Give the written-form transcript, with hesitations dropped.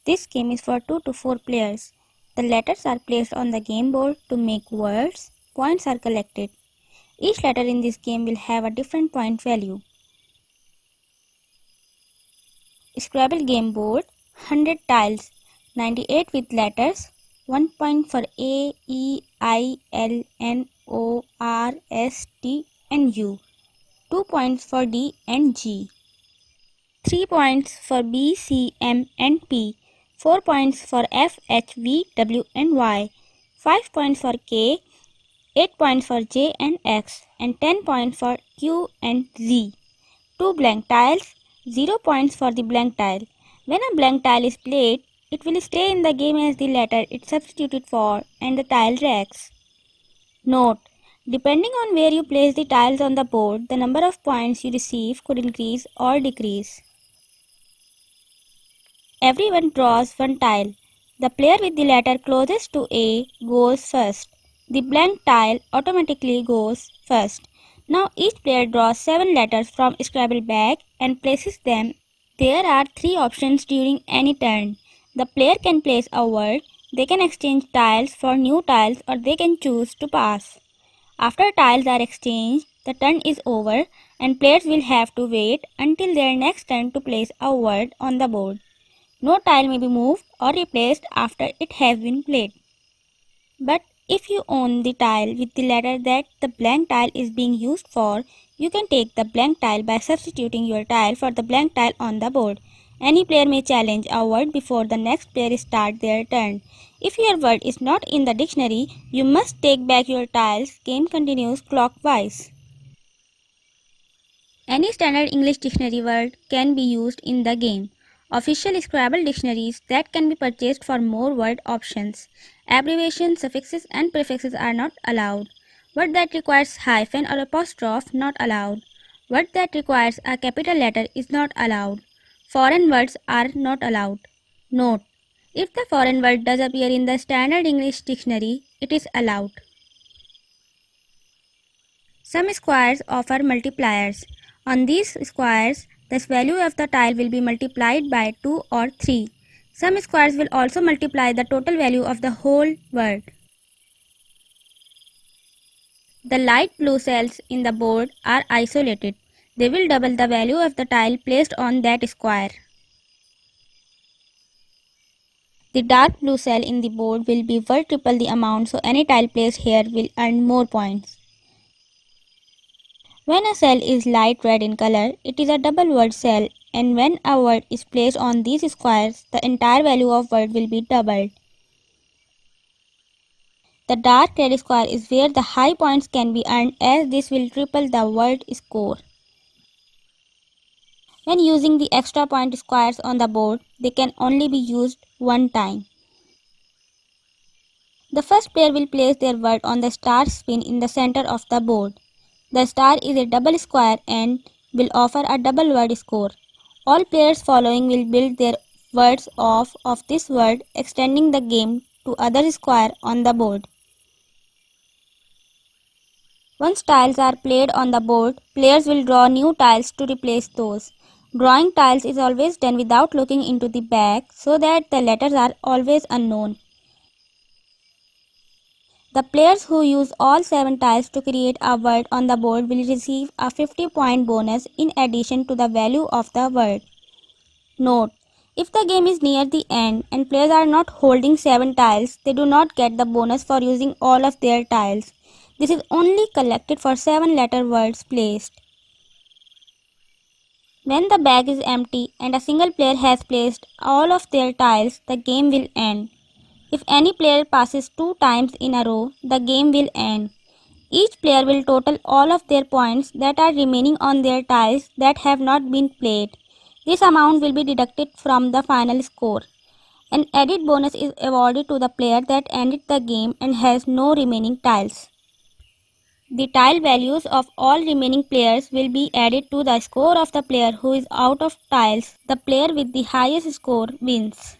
This game is for 2 to 4 players. The letters are placed on the game board to make words. Points are collected. Each letter in this game will have a different point value. Scrabble game board, 100 tiles, 98 with letters, 1 point for A, E, I, L, N, O, R, S, T and U, 2 points for D and G, 3 points for B, C, M and P, 4 points for F, H, V, W and Y, 5 points for K, 8 points for J and X and 10 points for Q and Z. 2 blank tiles, 0 points for the blank tile. When a blank tile is played, it will stay in the game as the letter it substituted for and the tile reacts. Note: depending on where you place the tiles on the board, the number of points you receive could increase or decrease. Everyone draws one tile. The player with the letter closest to A goes first. The blank tile automatically goes first. Now each player draws 7 letters from Scrabble bag and places them. There are 3 options during any turn. The player can place a word, they can exchange tiles for new tiles, or they can choose to pass. After tiles are exchanged, the turn is over and players will have to wait until their next turn to place a word on the board. No tile may be moved or replaced after it has been played. But if you own the tile with the letter that the blank tile is being used for, you can take the blank tile by substituting your tile for the blank tile on the board. Any player may challenge a word before the next player starts their turn. If your word is not in the dictionary, you must take back your tiles. Game continues clockwise. Any standard English dictionary word can be used in the game. Official Scrabble dictionaries that can be purchased for more word options. Abbreviations, suffixes and prefixes are not allowed. Word that requires hyphen or apostrophe not allowed. Word that requires a capital letter is not allowed. Foreign words are not allowed. Note: if the foreign word does appear in the standard English dictionary, it is allowed. Some squares offer multipliers. On these squares, the value of the tile will be multiplied by 2 or 3. Some squares will also multiply the total value of the whole word. The light blue cells in the board are isolated. They will double the value of the tile placed on that square. The dark blue cell in the board will be worth triple the amount, so any tile placed here will earn more points. When a cell is light red in color, it is a double word cell, and when a word is placed on these squares, the entire value of word will be doubled. The dark red square is where the high points can be earned, as this will triple the word score. When using the extra point squares on the board, they can only be used one time. The first player will place their word on the star spin in the center of the board. The star is a double square and will offer a double word score. All players following will build their words off of this word, extending the game to other square on the board. Once tiles are played on the board, players will draw new tiles to replace those. Drawing tiles is always done without looking into the bag, so that the letters are always unknown. The players who use all 7 tiles to create a word on the board will receive a 50-point bonus in addition to the value of the word. Note: if the game is near the end and players are not holding 7 tiles, they do not get the bonus for using all of their tiles. This is only collected for 7-letter words placed. When the bag is empty and a single player has placed all of their tiles, the game will end. If any player passes 2 times in a row, the game will end. Each player will total all of their points that are remaining on their tiles that have not been played. This amount will be deducted from the final score. An added bonus is awarded to the player that ended the game and has no remaining tiles. The tile values of all remaining players will be added to the score of the player who is out of tiles. The player with the highest score wins.